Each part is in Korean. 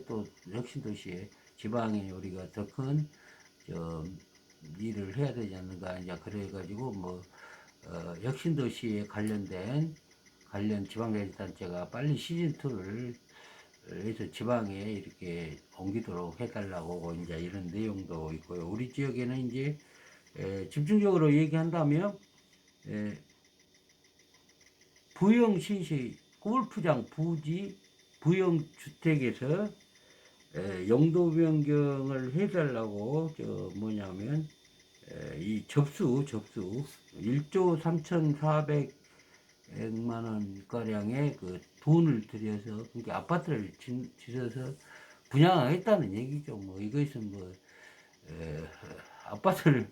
지역에 또 혁신도시에 지방에 우리가 더 큰 일을 해야 되지 않는가 이제 그래가지고 뭐 혁신도시에 관련 지방자치단체가 빨리 시즌2를 해서 지방에 이렇게 옮기도록 해달라고 이제 이런 내용도 있고요. 우리 지역에는 이제 집중적으로 얘기한다면 부영시시 골프장 부지 부영주택에서 용도 변경을 해달라고 뭐냐면 이 접수 1조 3,400만 원 가량의 그 돈을 들여서 그러니까 아파트를 지어서 분양하겠다는 얘기죠. 뭐 이것은 뭐 아파트를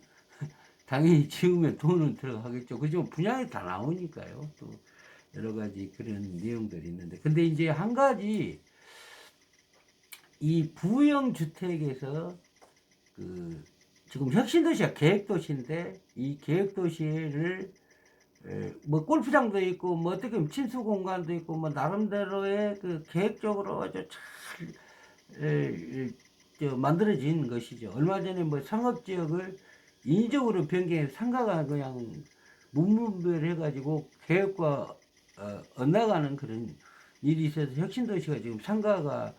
당연히 지으면 돈은 들어가겠죠. 그지만 분양이 다 나오니까요. 또 여러 가지 그런 내용들이 있는데, 근데 이제 한 가지 이 부영주택에서 지금 혁신도시가 계획도시인데 이 계획도시를 뭐 골프장도 있고 뭐 어떻게 보면 침수 공간도 있고 뭐 나름대로의 그 계획적으로 아주 잘 만들어진 것이죠. 얼마 전에 뭐 상업지역을 인위적으로 변경해서 상가가 그냥 문문별해가지고 계획과 엇나가는 그런 일이 있어서 혁신도시가 지금 상가가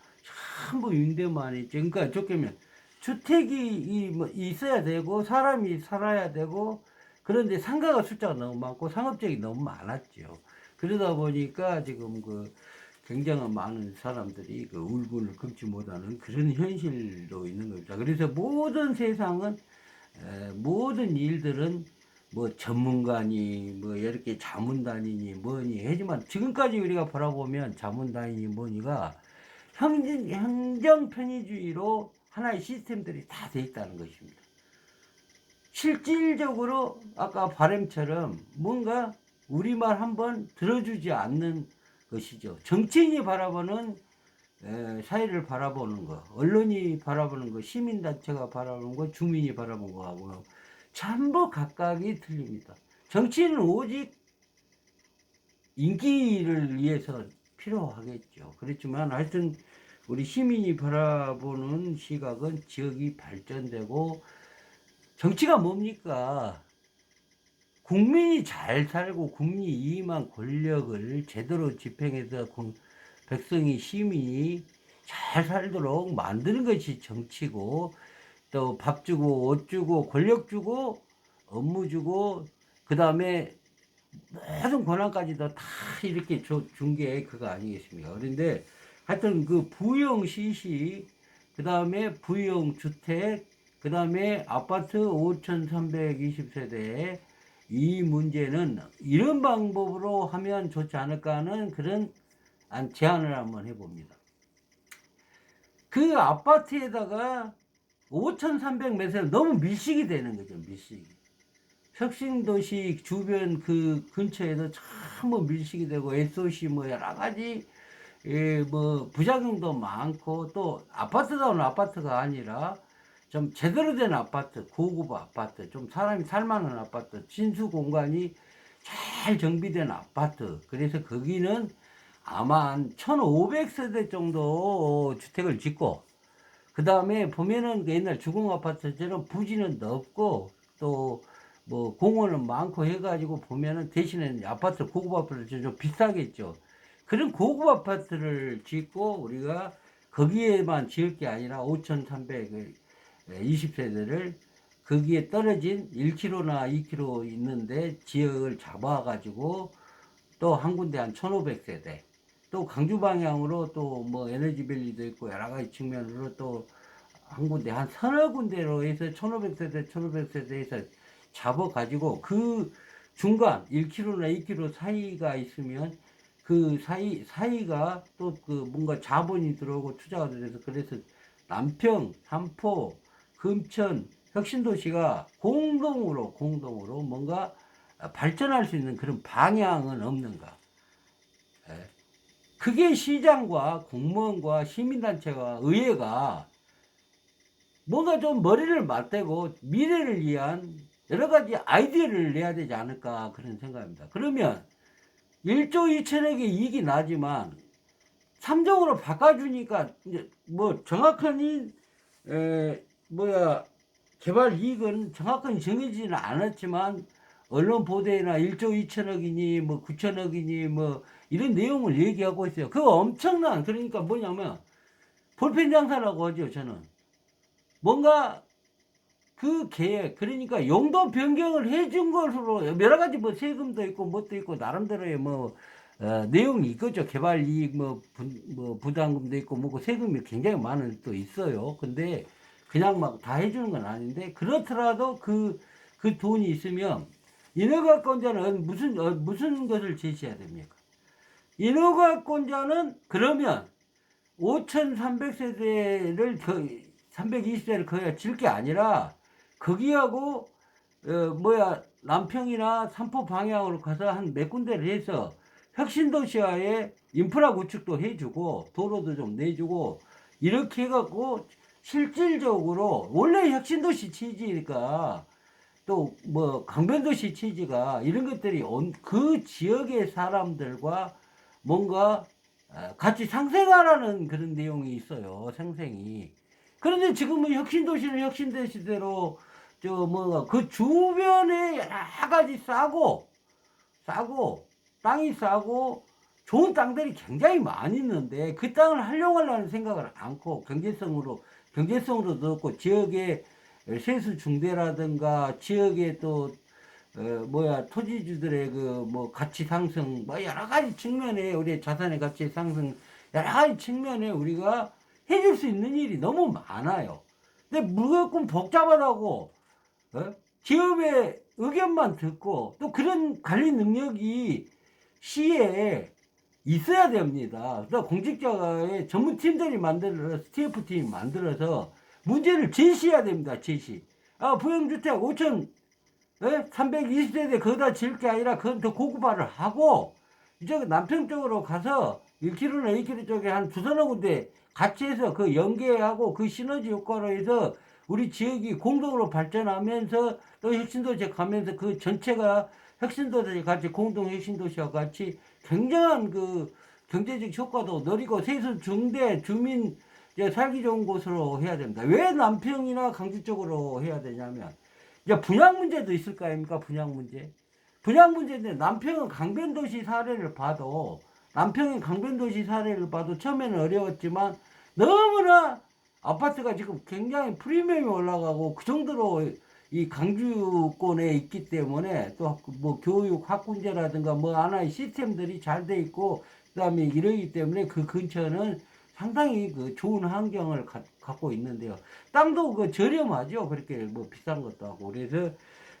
전부 임대만 있죠. 그러니까 좋게면 주택이 뭐 있어야 되고 사람이 살아야 되고 그런데 상가가 숫자가 너무 많고 상업지역이 너무 많았죠. 그러다 보니까 지금 굉장히 많은 사람들이 울분을 금치 못하는 그런 현실도 있는 겁니다. 그래서 모든 세상은 모든 일들은 뭐 전문가니 뭐 이렇게 자문단이니 뭐니 하지만 지금까지 우리가 바라보면 자문단이니 뭐니가 행정 편의주의로 하나의 시스템들이 다 돼 있다는 것입니다. 실질적으로 아까 바램처럼 뭔가 우리말 한번 들어주지 않는 것이죠. 정치인이 바라보는 사회를 바라보는 거, 언론이 바라보는 거, 시민단체가 바라보는 거, 주민이 바라보는 거하고 전부 각각이 틀립니다. 정치인은 오직 인기를 위해서 필요하겠죠. 그렇지만 하여튼 우리 시민이 바라보는 시각은 지역이 발전되고 정치가 뭡니까? 국민이 잘 살고 국민이 이임한 권력을 제대로 집행해서 백성이 시민이 잘 살도록 만드는 것이 정치고 또 밥 주고 옷 주고 권력 주고 업무 주고 그 다음에 모든 권한까지도 다 이렇게 준 게 그거 아니겠습니까? 그런데 하여튼 부영시시 그 다음에 부영주택 그 다음에 아파트 5,320세대 이 문제는 이런 방법으로 하면 좋지 않을까 하는 그런 제안을 한번 해봅니다. 그 아파트에다가 5,300 매세는 너무 밀식이 되는 거죠. 밀식이. 혁신도시 주변 근처에도 전부 밀식이 되고 SOC 뭐 여러 가지 뭐 부작용도 많고 또 아파트다운 아파트가 아니라 좀 제대로 된 아파트, 고급 아파트, 좀 사람이 살만한 아파트, 진수 공간이 잘 정비된 아파트. 그래서 거기는 아마 한 1,500세대 정도 주택을 짓고 그 다음에 보면은 옛날 주공 아파트처럼 부지는 넓고 또 뭐 공원은 많고 해가지고 보면은 대신에 아파트 고급 아파트 좀 비싸겠죠. 그런 고급 아파트를 짓고 우리가 거기에만 지을 게 아니라 5,320세대를 거기에 떨어진 1km나 2km 있는데 지역을 잡아가지고 또 한 군데 한 1,500세대 또 강주 방향으로 또 뭐 에너지밸리도 있고 여러 가지 측면으로 또 한 군데 한 서너 군데로 해서 1,500세대 잡아가지고 그 중간 1km나 2km 사이가 있으면 그 사이가 또 뭔가 자본이 들어오고 투자가 들어서 그래서 남평, 삼포, 금천, 혁신도시가 공동으로 뭔가 발전할 수 있는 그런 방향은 없는가. 그게 시장과 공무원과 시민단체와 의회가 뭔가 좀 머리를 맞대고 미래를 위한 여러 가지 아이디어를 내야 되지 않을까 그런 생각입니다. 그러면 1조 2천억의 이익이 나지만 3종으로 바꿔주니까 이제 뭐 정확한 개발 이익은 정확하게 정해지지는 않았지만 언론 보도에나 1조 2천억이니 뭐 9천억이니 뭐 이런 내용을 얘기하고 있어요. 그 엄청난, 그러니까 뭐냐면 볼펜 장사라고 하죠. 저는 뭔가 그 계획, 그러니까 용도 변경을 해준 것으로 여러 가지 뭐 세금도 있고 뭣도 있고 나름대로의 뭐 내용이 있겠죠. 개발 이익 뭐 부담금도 있고 뭐고 세금이 굉장히 많은 또 있어요. 근데 그냥 막 다 해주는 건 아닌데, 그렇더라도 그 돈이 있으면 인허가권자는 무슨 것을 제시해야 됩니까? 인허가권자는 그러면 5,300세대를 320세를 거야 질 게 아니라 거기하고 남평이나 삼포 방향으로 가서 한 몇 군데를 해서 혁신도시화에 인프라 구축도 해주고 도로도 좀 내주고 이렇게 해갖고 실질적으로 원래 혁신도시 취지니까 또 뭐 강변도시 취지가 이런 것들이 그 지역의 사람들과 뭔가 같이 상생하라는 그런 내용이 있어요. 상생이. 그런데 지금은 혁신도시는 혁신도시대로 그 주변에 여러 가지 싸고 땅이 싸고 좋은 땅들이 굉장히 많이 있는데 그 땅을 활용하려는 생각을 않고 경제성으로 넣고 지역의 세수 중대라든가 지역의 또 토지주들의 가치 상승 여러 가지 측면에 우리의 자산의 가치 상승 여러 가지 측면에 우리가 해줄 수 있는 일이 너무 많아요. 근데 무조건 복잡하다고 기업의 의견만 듣고 또 그런 관리 능력이 시에 있어야 됩니다. 그래서 공직자의 전문팀들이 만들어서 TF팀이 만들어서 문제를 제시해야 됩니다. 제시. 부영주택 5,320세대 거기다 지을 게 아니라 그건 더 고급화를 하고 이쪽 남평 쪽으로 가서 1km나 2km 쪽에 한 두서너 군데 같이 해서 그 연계하고 그 시너지 효과로 해서 우리 지역이 공동으로 발전하면서 또 혁신도시에 가면서 그 전체가 혁신도시 같이 공동 혁신도시와 같이 굉장한 그 경제적 효과도 누리고 세수 중대 주민 살기 좋은 곳으로 해야 됩니다. 왜 남평이나 강주 쪽으로 해야 되냐면 이제 분양 문제도 있을 거 아닙니까? 분양 문제인데 남평은 강변도시 사례를 봐도 처음에는 어려웠지만 너무나 아파트가 지금 굉장히 프리미엄이 올라가고 그 정도로 이 강주권에 있기 때문에 또 뭐 교육 학군제라든가 뭐 하나의 시스템들이 잘 돼 있고 그다음에 이러기 때문에 그 근처는 상당히 그 좋은 환경을 갖고 있는데요. 땅도 그 저렴하죠. 그렇게 뭐 비싼 것도 하고. 그래서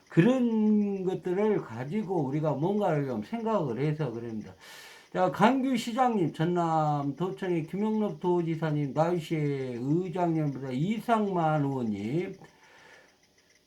그런 것들을 가지고 우리가 뭔가를 좀 생각을 해서 그럽니다. 자, 강규시장님, 전남도청의 김영럽 도지사님, 나주시의 의장님보다 이상만 의원님,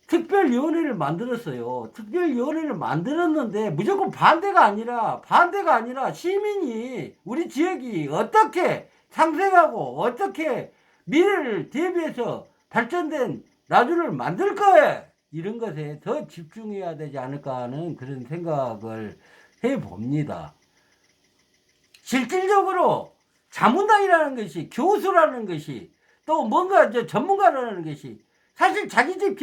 특별위원회를 만들었어요. 특별위원회를 만들었는데 무조건 반대가 아니라 시민이 우리 지역이 어떻게 상생하고 어떻게 미래를 대비해서 발전된 나주를 만들 거예요. 이런 것에 더 집중해야 되지 않을까 하는 그런 생각을 해봅니다. 실질적으로 자문단이라는 것이, 교수라는 것이, 또 뭔가 전문가라는 것이 사실 자기 집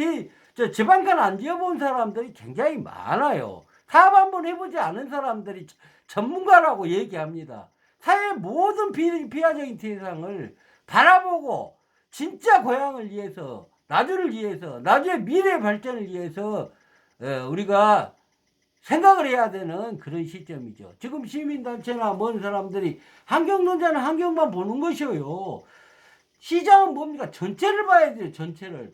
지방간 안 지어본 사람들이 굉장히 많아요. 사업 한번 해보지 않은 사람들이 전문가라고 얘기합니다. 사회의 모든 비하적인 대상을 바라보고 진짜 고향을 위해서, 나주를 위해서, 나주의 미래 발전을 위해서 우리가 생각을 해야 되는 그런 시점이죠. 지금 시민단체나 뭔 사람들이 환경론자는 환경만 보는 것이에요. 시장은 뭡니까? 전체를 봐야 돼요. 전체를.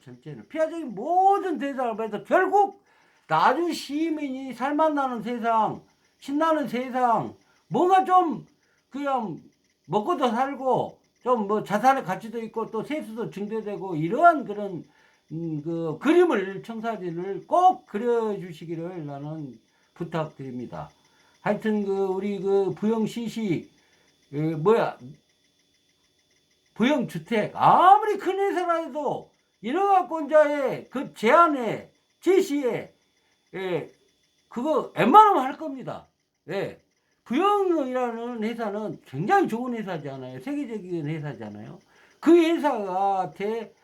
피하적인 모든 대상을 봐서 결국 나주 시민이 살맛나는 세상, 신나는 세상, 뭔가 좀 그냥 먹고도 살고 좀 뭐 자산의 가치도 있고 또 세수도 증대되고 이러한 그런 그 그림을, 청사진을 꼭 그려주시기를 나는 부탁드립니다. 하여튼 우리 부영시시 부영주택 아무리 큰 회사라 해도 인허가권자의 그 제안에 제시에 그거 웬만하면 할 겁니다. 부영이라는 회사는 굉장히 좋은 회사잖아요. 세계적인 회사잖아요. 그 회사한테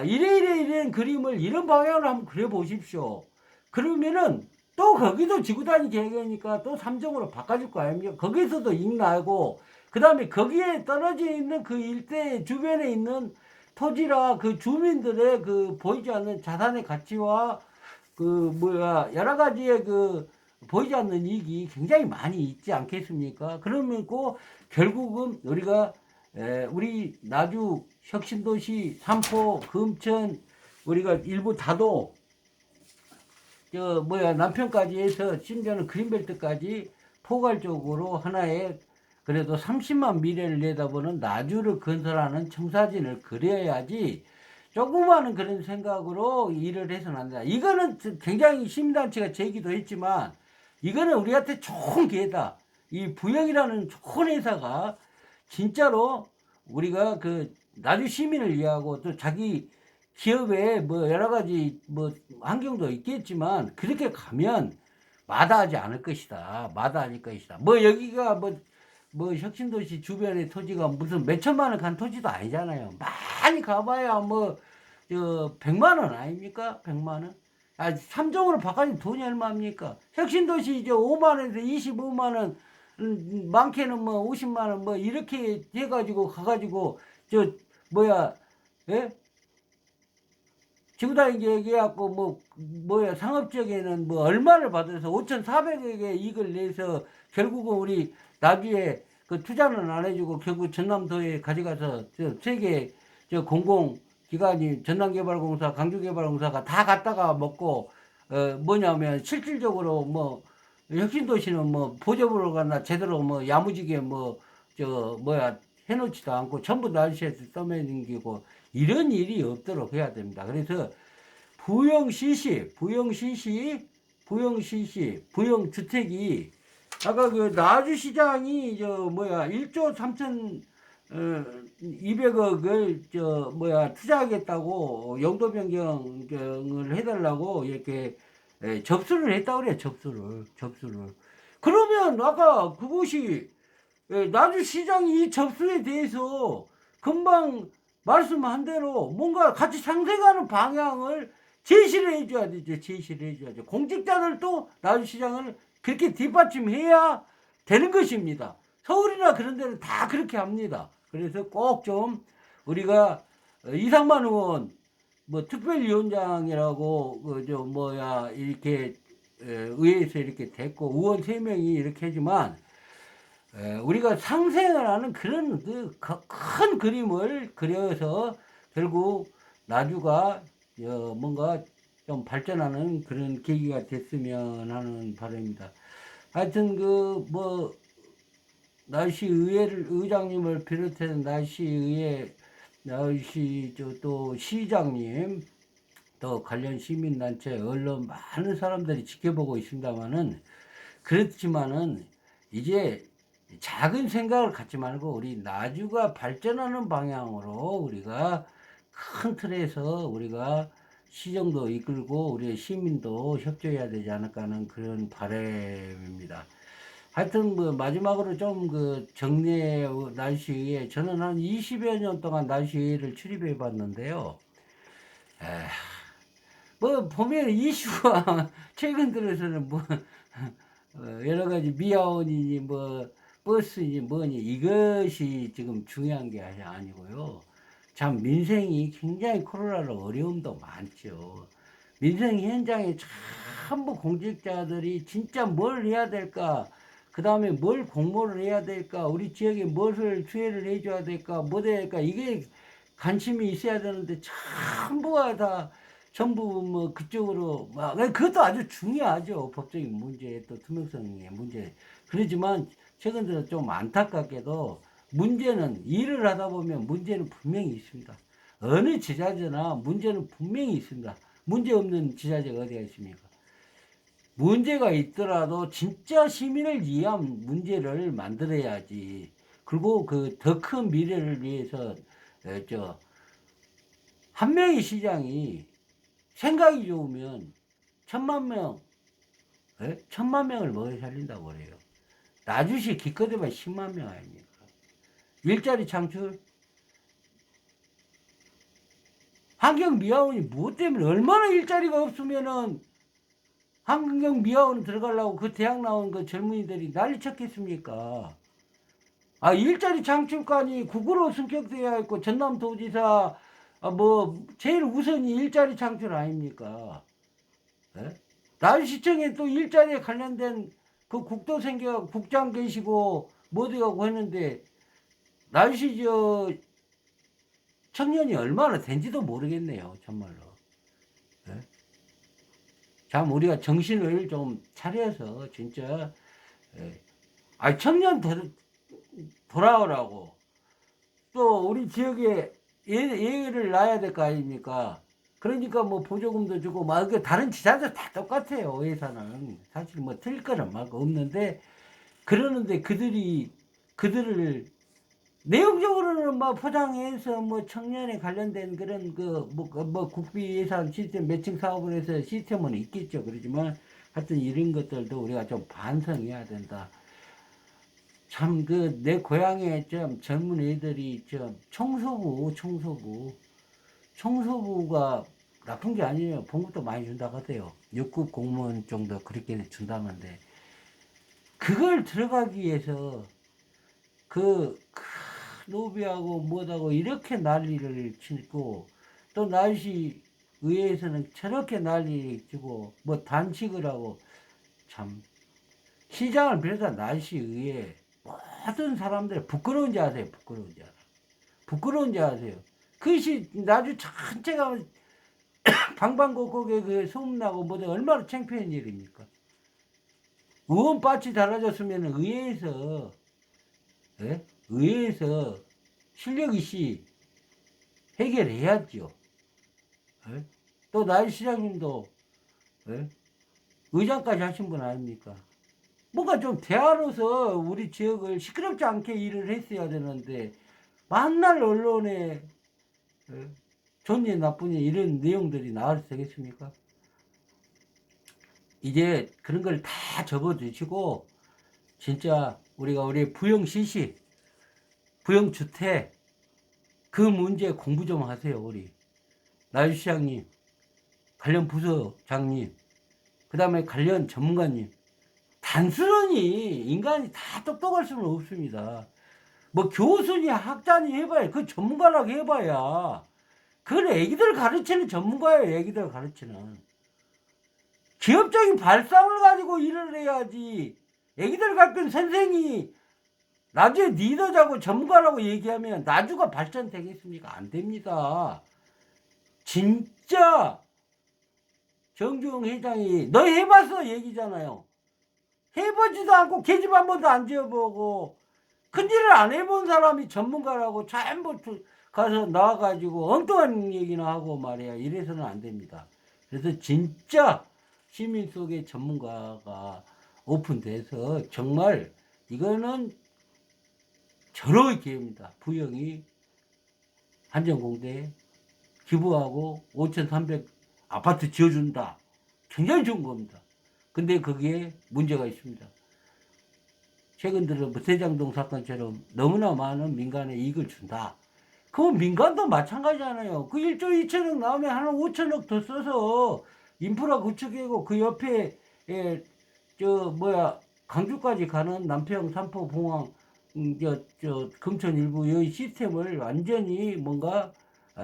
이래 그림을 이런 방향으로 한번 그려보십시오. 그러면은 또 거기도 지구단위 계획이니까 또 3종으로 바꿔줄 거 아닙니까? 거기서도 이익 나고, 그 다음에 거기에 떨어져 있는 그 일대 주변에 있는 토지라 그 주민들의 그 보이지 않는 자산의 가치와 여러 가지의 보이지 않는 이익이 굉장히 많이 있지 않겠습니까? 그러면 결국은 우리가 우리 나주 혁신도시 삼포 금천 우리가 일부 다도 남편까지 해서 심지어는 그린벨트까지 포괄적으로 하나의 그래도 30만 미래를 내다보는 나주를 건설하는 청사진을 그려야지 조그마한 그런 생각으로 일을 해서는 안 된다. 이거는 굉장히 시민단체가 제기도 했지만 이거는 우리한테 좋은 기회다. 이 부영이라는 좋은 회사가 진짜로 우리가 나주 시민을 위하고 또 자기 기업에 여러 가지 환경도 있겠지만 그렇게 가면 마다하지 않을 것이다. 마다할 것이다. 여기가 혁신도시 주변의 토지가 무슨 몇 천만 원 간 토지도 아니잖아요. 많이 가봐야 100만 원 아닙니까? 100만 원. 3종으로 바꿔준 돈이 얼마입니까? 혁신도시 5만 원에서 25만 원, 많게는 50만 원 이렇게 해가지고 가가지고 예? 지구단위 계획해갖고 상업적에는 얼마를 받아서 5,400억의 이익을 내서 결국은 우리 나주에 투자는 안 해주고 결국 전남도에 가져가서 세계 공공기관이 전남개발공사, 강주개발공사가 다 갖다가 먹고 뭐냐면 실질적으로 혁신도시는 보조부로 갔나 제대로 야무지게 해놓지도 않고 전부 나주시에서 떠매기고 이런 일이 없도록 해야 됩니다. 그래서 부영CC, 부영주택이 아까 나주시장이 1조 3,200억을 투자하겠다고 용도 변경을 해달라고 이렇게 접수를 했다고 그래요. 접수를. 그러면 아까 그것이 나주시장이 이 접수에 대해서 금방 말씀한 대로 뭔가 같이 상생하는 방향을 제시를 해줘야 되죠. 공직자들도 나주시장을 그렇게 뒷받침해야 되는 것입니다. 서울이나 그런 데는 다 그렇게 합니다. 그래서 꼭 좀 우리가 이상만 의원 특별위원장이라고 이렇게 의회에서 이렇게 됐고 의원 3명이 이렇게 하지만 우리가 상생을 하는 그런 큰 그림을 그려서 결국 나주가 뭔가 좀 발전하는 그런 계기가 됐으면 하는 바람입니다. 하여튼 나주시 의장님을 비롯해서 나주시 또 시장님 또 관련 시민단체 언론 많은 사람들이 지켜보고 있습니다만은 그렇지만은 이제 작은 생각을 갖지 말고 우리 나주가 발전하는 방향으로 우리가 큰 틀에서 우리가 시정도 이끌고 우리 시민도 협조해야 되지 않을까 하는 그런 바람입니다. 하여튼 마지막으로 좀 정례 나주시의회 저는 한 20여 년 동안 나주시의회를 출입해 봤는데요. 보면 이슈가 최근 들어서는 여러 가지 미아원이니 버스니 뭐니 이것이 지금 중요한 게 아니고요. 참 민생이 굉장히 코로나로 어려움도 많죠. 민생 현장에 전부 공직자들이 진짜 뭘 해야 될까, 그 다음에 뭘 공모를 해야 될까, 우리 지역에 무엇을 수혜를 해줘야 될까, 뭐 해야 될까, 이게 관심이 있어야 되는데 전부가 다 전부 그쪽으로 그것도 아주 중요하죠. 법적인 문제 또 투명성의 문제. 그렇지만 최근 들어 좀 안타깝게도 문제는 일을 하다 보면 문제는 분명히 있습니다. 어느 지자체나 문제는 분명히 있습니다. 문제 없는 지자체가 어디가 있습니까? 문제가 있더라도 진짜 시민을 위한 문제를 만들어야지. 그리고 더 큰 미래를 위해서 한 명의 시장이 생각이 좋으면 1,000만 명을 먹여 살린다고 그래요. 나주시 기껏해봐 10만 명 아닙니까? 일자리 창출. 환경미화원이 무엇 때문에 얼마나 일자리가 없으면은 환경미화원 들어가려고 그 대학 나온 그 젊은이들이 난리 쳤겠습니까? 아, 일자리 창출관이 국으로 승격되어야 있고 전남도지사 뭐 제일 우선이 일자리 창출 아닙니까? 예? 나주시청에 또 일자리에 관련된 그 국도 생겨 국장 계시고 뭐도 하고 했는데 나주시 저 청년이 얼마나 된지도 모르겠네요, 정말로. 예? 참 우리가 정신을 좀 차려서 진짜 청년 돌아오라고 또 우리 지역에 예를 놔야 될 거 아닙니까? 그러니까 뭐 보조금도 주고 막 다른 지자체 다 똑같아요. 예산은 사실 뭐 틀릴 거는 막 없는데 그러는데 그들을 내용적으로는 뭐 포장해서 뭐 청년에 관련된 그런 뭐 국비 예산 시스템 매칭 사업을 해서 시스템은 있겠죠. 그러지만 하여튼 이런 것들도 우리가 좀 반성해야 된다. 참 내 고향에 좀 젊은 애들이 좀 청소부가 나쁜 게 아니에요. 봉급도 많이 준다고 하대요. 6급 공무원 정도 그렇게 준다는데 그걸 들어가기 위해서 노비하고 뭐하고 이렇게 난리를 치고 또 날씨 의회에서는 저렇게 난리 치고 뭐 단식을 하고 참 시장을 비롯한 날씨 의회 모든 사람들 부끄러운지 아세요? 부끄러운지 아세요? 그것이 나주 전체가 방방곡곡에 그 소문나고 뭐든 얼마나 창피한 일입니까? 의원 밭이 달라졌으면 의회에서 실력 이시 해결해야죠. 예? 또 나이 시장님도 의장까지 하신 분 아닙니까? 뭔가 좀 대화로서 우리 지역을 시끄럽지 않게 일을 했어야 되는데 만날 언론에 좋니 나쁘니 이런 내용들이 나와도 되겠습니까? 이제 그런 걸 다 접어두시고 진짜 우리 부영시시 부영주택 그 문제 공부 좀 하세요. 우리 나주시장님 관련 부서장님 그 다음에 관련 전문가님 단순히 인간이 다 똑똑할 수는 없습니다. 뭐 교수니 학자니 해봐야 그 전문가라고 해봐야 그건 애기들 가르치는 전문가예요. 애기들 가르치는 기업적인 발상을 가지고 일을 해야지. 애기들 가르치는 선생이 나중에 리더자고 전문가라고 얘기하면 나주가 발전되겠습니까? 안 됩니다. 진짜 정주영 회장이 너 해봤어 얘기잖아요. 해보지도 않고 계집 한 번도 안 지어보고 큰일을 안 해본 사람이 전문가라고 전부 가서 나와가지고 엉뚱한 얘기나 하고 말이야. 이래서는 안 됩니다. 그래서 진짜 시민 속의 전문가가 오픈돼서 정말 이거는 절호의 기회입니다. 부영이 한전공대 기부하고 5,300 아파트 지어준다. 굉장히 좋은 겁니다. 근데 거기에 문제가 있습니다. 최근 들어 뭐 대장동 사건처럼 너무나 많은 민간에 이익을 준다. 그건 민간도 마찬가지잖아요. 그 1조 2천억 나오면 한 5천억 더 써서 인프라 구축하고 그 옆에 강주까지 가는 남평 삼포 봉황 금천 일부 이 시스템을 완전히 뭔가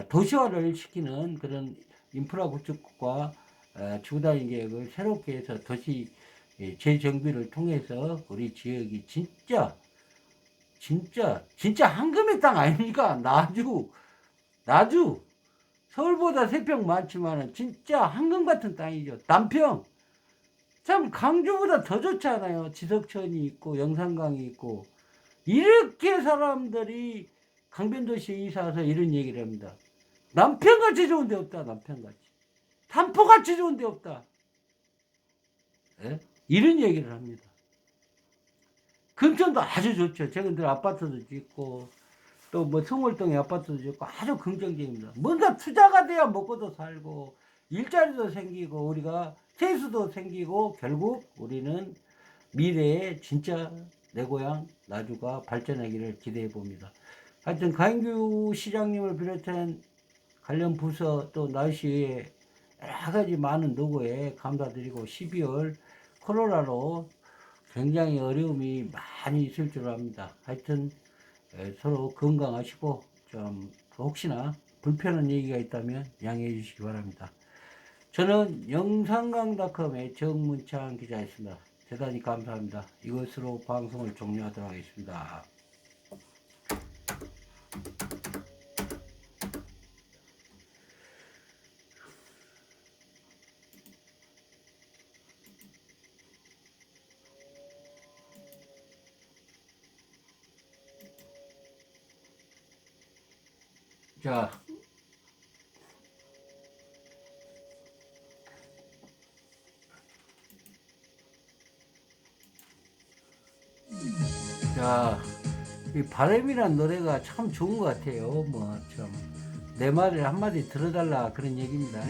도시화를 시키는 그런 인프라 구축과 주다인 계획을 새롭게 해서 도시 재정비를 통해서 우리 지역이 진짜 황금의 땅 아닙니까? 나주 서울보다 3평 많지만 진짜 황금 같은 땅이죠. 남평 참 강주보다 더 좋잖아요. 지석천이 있고 영산강이 있고 이렇게 사람들이 강변도시에 이사 와서 이런 얘기를 합니다. 남편같이 좋은 데 없다. 남편같이 단포같이 좋은 데 없다. 예? 이런 얘기를 합니다. 금천도 아주 좋죠. 최근들 아파트도 짓고 또 뭐 성월동에 아파트도 짓고 아주 긍정적입니다. 뭔가 투자가 돼야 먹고도 살고 일자리도 생기고 우리가 세수도 생기고 결국 우리는 미래에 진짜 내 고향 나주가 발전하기를 기대해 봅니다. 하여튼 강인규 시장님을 비롯한 관련 부서 또 날씨에 여러 가지 많은 노고에 감사드리고 12월 코로나로 굉장히 어려움이 많이 있을 줄 압니다. 하여튼 서로 건강하시고 좀 혹시나 불편한 얘기가 있다면 양해해 주시기 바랍니다. 저는 영상강닷컴의 정문창 기자였습니다. 대단히 감사합니다. 이것으로 방송을 종료하도록 하겠습니다. 자, 이 바람이란 노래가 참 좋은 것 같아요. 뭐, 참, 내 말을 한마디 들어달라 그런 얘기입니다.